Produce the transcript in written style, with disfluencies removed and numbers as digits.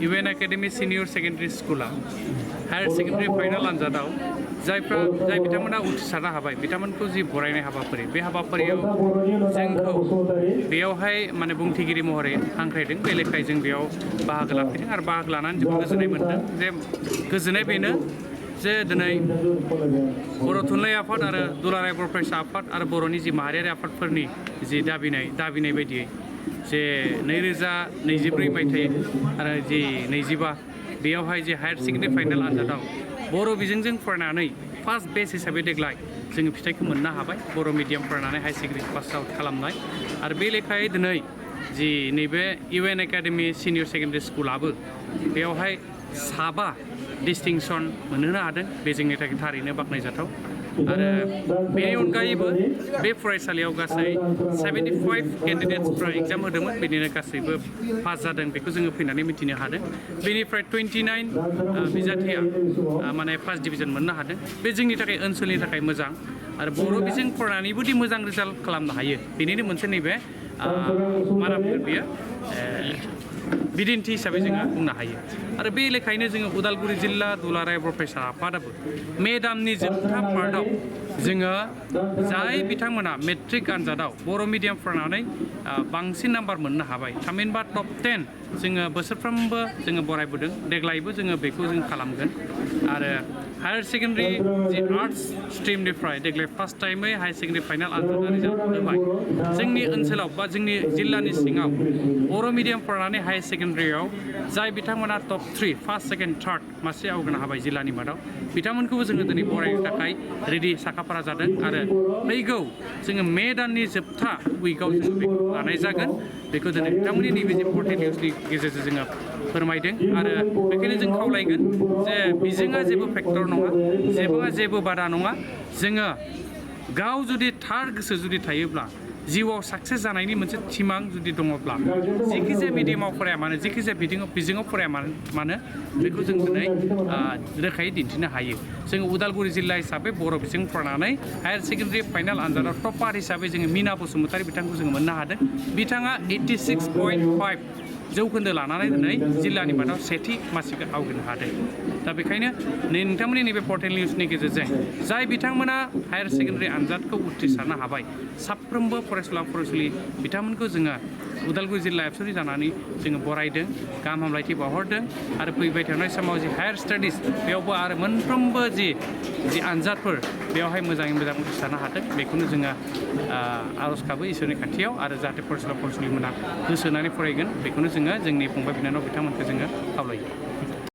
UN Academy Senior Secondary School higher secondary final आनजादाव जाय बिथांमोना उथ्रिसारनो हाबाय बिथांमोनखौ जि बरायनाय हाबाफारि बे हाबाफारियाव जोंखौ बेयावहाय माने बुंथिगिरि महरै हांख्रायदों बे लेखायै जों बेयाव बाहागो लाफैदों आरो बाहागो लानानै जोबोद गोजोननाय मोनदों जे गोजोननाय बेनो जे दिनै बर' थुनलाइ आफाद आरो दुलाराय बर' फरायसा आफाद आरो बर'नि जि माहारियारि आफादफोरनि जि दाबिनाय बायदियै जे 2024 मायथाइ आरो जि 25 बेयावहाय जे हायर सेकेन्डारि फाइनाल आनजादाव बर' बिजोंजों फरायनानै फार्स्ट बेच हिसाबै देग्लाय जोङो फिथाइखौ मोननो हाबाय बर' मिडियाम फरायनानै हायर सेकेन्डारि पास आउट खालामनाय आरो बे लेखायै दिनै जि नैबे UN एकाडेमि सिनियर सेकेन्डारि स्कुलाबो बेयावहाय 7 डिस्टिंसन मोनहोनो हादों बे जोंनि थाखाय थारैनो बाख्नायजाथाव आरो बेनि अनगायैबो बे फरायसालियाव गासै 75 केन्डिडेट्सफ्रा एग्जाम होदोंमोन बेनिनो गासैबो पास जादों बेखौ जोङो फैनानै मिथिनो हादों बेनिफ्राय 29 बिजाथिया माने फार्स्ट डिभिजन मोननो हादों बे जोंनि थाखाय ओनसोलनि थाखाय मोजां आरो बर' बिजों फरायनानैबोदि मोजां रिजाल्ट खालामनो हायो बेनिनो मोनसे नैबे मा होनगोन बेयो बिदिन्थि हिसाबै जोङो बुंनो हायो आरो बे लेखायैनो जोङो उदालगुरि जिल्ला दुलाराय बर' फरायसा आफादाबो मे दाननि जोबथा पार्टआव जोङो जाय बिथांमोना मेट्रिक आनजादाव बर' मिडियाम फरायनानै बांसिन नाम्बार मोननो हाबाय थामहिनबा टप 10 जोङो बोसोरफ्रोमबो जोङो बरायबोदों देग्लायबो जोङो बेखौ जों खालामगोन आरो हायर सेकेन्डारि जि आर्ट्स स्ट्रिमनिफ्राय देग्लाय फार्स्ट टाइमै हायर सेकेन्डारि फाइनाल आनजादा रिजाल्ट होबाय जोंनि ओनसोलाव बा जोंनि जिल्लानि सिङाव बर' मिडियाम फरायनानै हायर सेकेन्डारियाव जाय बिथांमोना टप 3 फार्स्ट सेकेन्ड थार्ड मासे आवगायनो हाबाय जिल्लानि मादाव बिथांमोनखौबो जोङो दिनै बरायनो थाखाय रेडि साखाफारा जादों आरो फैगौ जोङो मे दाननि जोबथा उइकआव जोङो बेखौ लानाय जागोन बेखौ दिनै बिथांमोननि नैबे जे पर्टेल निउसनि गेजेरजों जोङो फोरमायदों आरो बेखायनो जों खावलायगोन जे बिजोङा जेबो फेक्टर नङा जेबो बादा नङा जोङो गाव जुदि थार गोसो जुदि थायोब्ला जिउआव साक्सेस जानायनि मोनसे सिमां जुदि दङब्ला जेखिजाया मिडियामाव फराया मानो जेखिजाया बिजोङाव फराया मानो बेखौ जों दिनै रोखायै दिन्थिनो हायो जोङो उदालगुरि जिल्ला हिसाबै बर' बिजों फरायनानै हायर सेकेन्डारि फाइनाल आनजादाव टपार हिसाबै जोङो मिना बसुमतारी बिथांखौ जोङो मोननो हादों बिथाङा 86.5 जौखोन्दो लानानै दिनै जिल्लानि मादाव सेथि मासिखौ आवग्रिनो हादों दा बेखायनो नोंथांमोननि नैबे पर्टेल निउसनि गेजेरजों जाय बिथांमोना हायर सेकेन्डारि आनजादखौ उथ्रिसारनो हाबाय साफ्रोमबो फरायसुला फरायसुलि बिथांमोनखौ जोङो उदालगुरि जिल्ला एबसुनि जानानै जोङो बरायदों गाहाम हामलायथि बावहरदों आरो फैबाय थानाय समाव जि हायार स्टाडिस बेयावबो आरो मोनफ्रोमबो जि आनजादफोर बेवहाय मोजाङै मोजां उथ्रिसारनो हाथों बेखौनो जोङो आर'ज गाबो इसोरनि खाथियाव आरो जाहाथे फरायसुला फरायसुलिमोना गोसो होनानै फरायगोन बेखौनो जोङो जोंनि फंबाय बिनानाव बिथांमोनखौ जोङो खावलायो